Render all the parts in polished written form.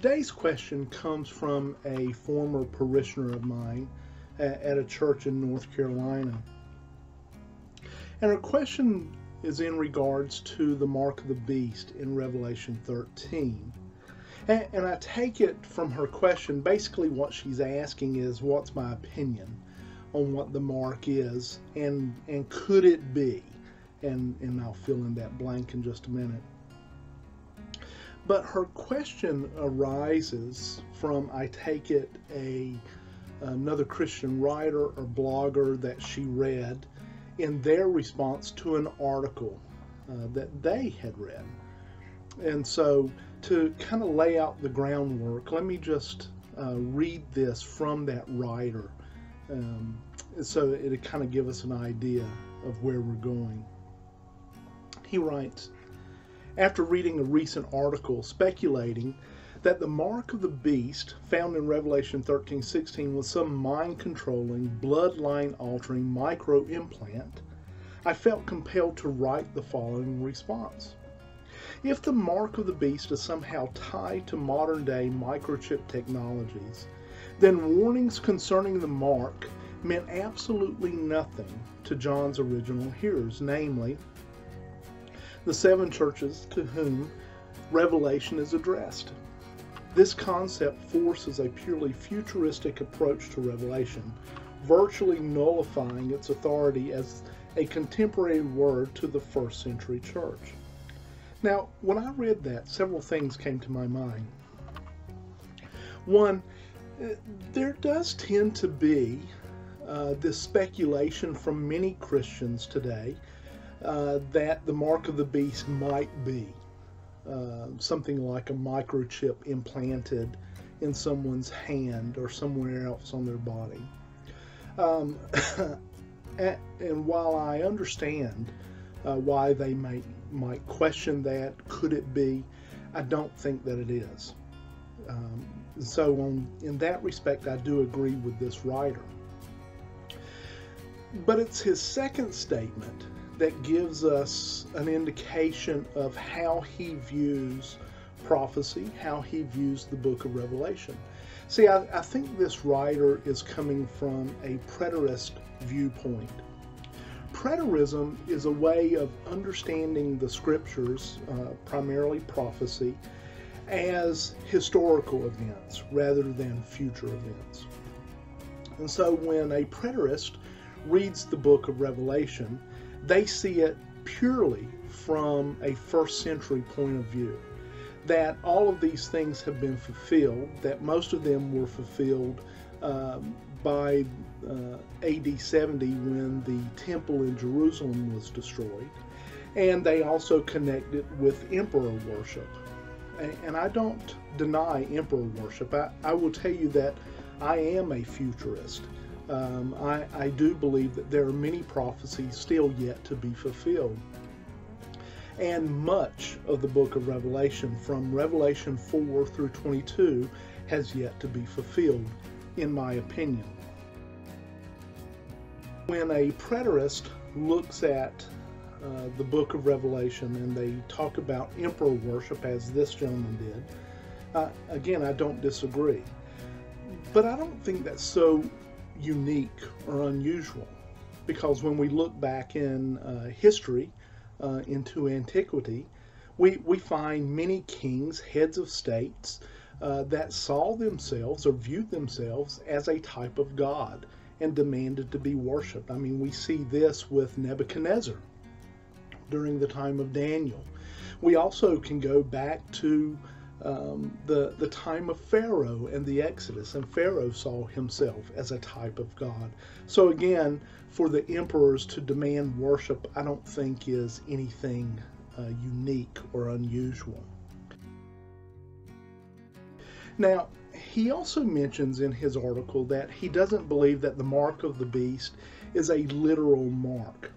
today's question comes from a former parishioner of mine at a church in North Carolina. And her question is in regards to the mark of the beast in Revelation 13. And I take it from her question, basically what she's asking is, what's my opinion on what the mark is, and could it be? And I'll fill in that blank in just a minute. But her question arises from, I take it, another Christian writer or blogger that she read in their response to an article that they had read. And so to kind of lay out the groundwork, let me just read this from that writer so it'll kind of give us an idea of where we're going. He writes, after reading a recent article speculating that the mark of the beast found in Revelation 13:16 was some mind-controlling, bloodline-altering micro-implant, I felt compelled to write the following response. If the mark of the beast is somehow tied to modern-day microchip technologies, then warnings concerning the mark meant absolutely nothing to John's original hearers, namely, the 7 churches to whom Revelation is addressed. This concept forces a purely futuristic approach to Revelation, virtually nullifying its authority as a contemporary word to the first century church. Now, when I read that, several things came to my mind. One, there does tend to be this speculation from many Christians today that the mark of the beast might be something like a microchip implanted in someone's hand or somewhere else on their body. And while I understand why they might question that, could it be, I don't think that it is. So in that respect, I do agree with this writer. But it's his second statement that gives us an indication of how he views prophecy, how he views the book of Revelation. See, I think this writer is coming from a preterist viewpoint. Preterism is a way of understanding the scriptures, primarily prophecy, as historical events rather than future events. And so when a preterist reads the book of Revelation, they see it purely from a first century point of view, that all of these things have been fulfilled, that most of them were fulfilled by AD 70 when the temple in Jerusalem was destroyed, and they also connect it with emperor worship. And I don't deny emperor worship. I will tell you that I am a futurist. I do believe that there are many prophecies still yet to be fulfilled. And much of the book of Revelation, from Revelation 4 through 22, has yet to be fulfilled, in my opinion. When a preterist looks at the book of Revelation and they talk about emperor worship, as this gentleman did, again, I don't disagree. But I don't think that's so unique or unusual, because when we look back in history, into antiquity, we find many kings, heads of states, that saw themselves or viewed themselves as a type of god and demanded to be worshipped. I mean, we see this with Nebuchadnezzar during the time of Daniel. We also can go back to the time of Pharaoh and the Exodus, and Pharaoh saw himself as a type of God. So again, for the emperors to demand worship, I don't think is anything unique or unusual. Now, he also mentions in his article that he doesn't believe that the mark of the beast is a literal mark,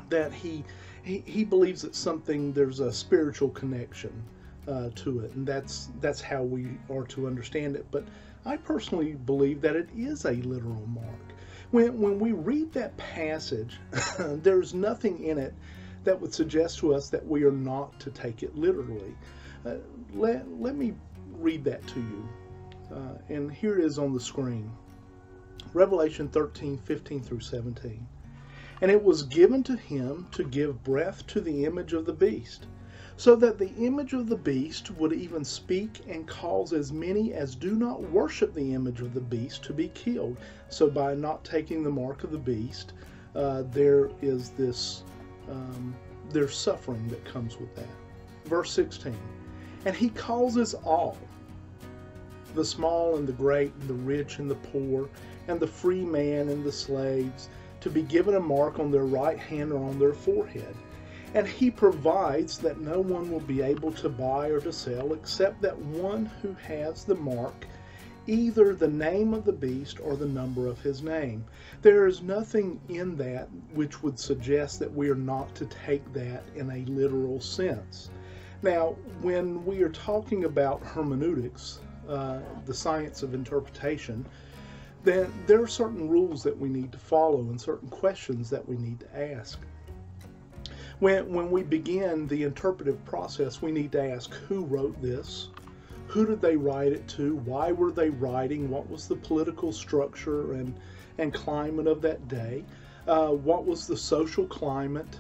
that he believes that there's a spiritual connection to it, and that's how we are to understand it. But I personally believe that it is a literal mark. When we read that passage, there's nothing in it that would suggest to us that we are not to take it literally. Let me read that to you. And here it is on the screen. Revelation 13:15 through 17. And it was given to him to give breath to the image of the beast, so that the image of the beast would even speak and cause as many as do not worship the image of the beast to be killed. So by not taking the mark of the beast, there is this, there's suffering that comes with that. Verse 16. And he causes all, the small and the great, and the rich and the poor, and the free man and the slaves, to be given a mark on their right hand or on their forehead. And he provides that no one will be able to buy or to sell except that one who has the mark, either the name of the beast or the number of his name. There is nothing in that which would suggest that we are not to take that in a literal sense. Now, when we are talking about hermeneutics, the science of interpretation, then there are certain rules that we need to follow and certain questions that we need to ask. When we begin the interpretive process, we need to ask who wrote this, who did they write it to, why were they writing, what was the political structure and climate of that day, what was the social climate,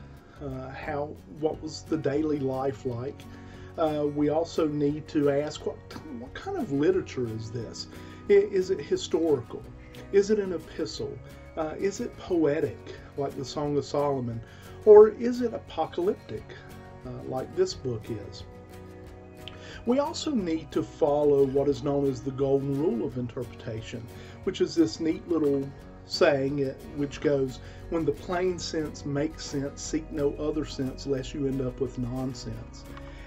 what was the daily life like. We also need to ask what kind of literature is this? Is it historical? Is it an epistle? Is it poetic, like the Song of Solomon? Or is it apocalyptic, like this book is? We also need to follow what is known as the golden rule of interpretation, which is this neat little saying which goes, when the plain sense makes sense, seek no other sense lest you end up with nonsense.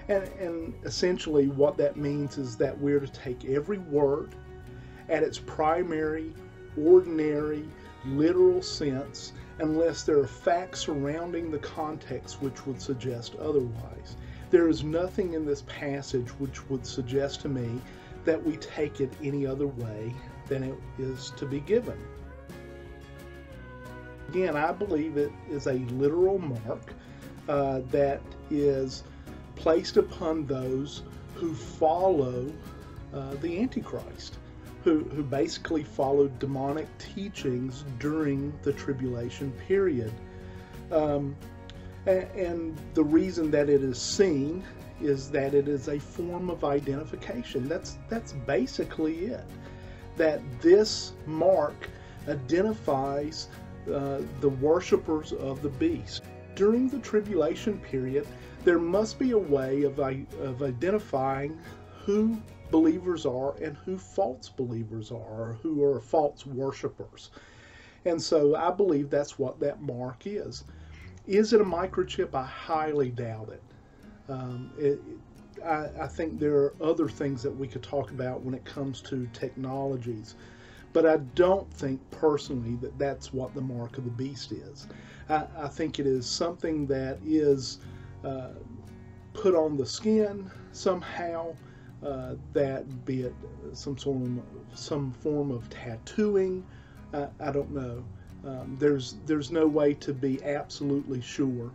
And essentially what that means is that we're to take every word at its primary, ordinary, literal sense, unless there are facts surrounding the context which would suggest otherwise. There is nothing in this passage which would suggest to me that we take it any other way than it is to be given. Again, I believe it is a literal mark that is placed upon those who follow the Antichrist, who basically followed demonic teachings during the tribulation period. And the reason that it is seen is that it is a form of identification. That's basically it. That this mark identifies the worshipers of the beast. During the tribulation period, there must be a way of identifying who believers are and who false believers are, or who are false worshipers. And so I believe that's what that mark is. Is it a microchip? I highly doubt it. I think there are other things that we could talk about when it comes to technologies, but I don't think personally that that's what the mark of the beast is. I think it is something that is put on the skin somehow, that be it some form of tattooing. I don't know. There's no way to be absolutely sure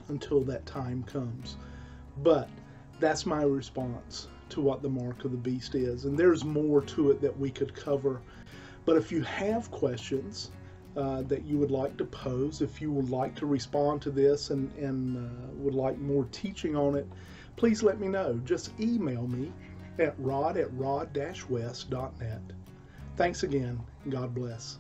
until that time comes. But that's my response to what the mark of the beast is. And there's more to it that we could cover. But if you have questions that you would like to pose, if you would like to respond to this and would like more teaching on it, please let me know. Just email me at rod@rod-west.net. Thanks again. God bless.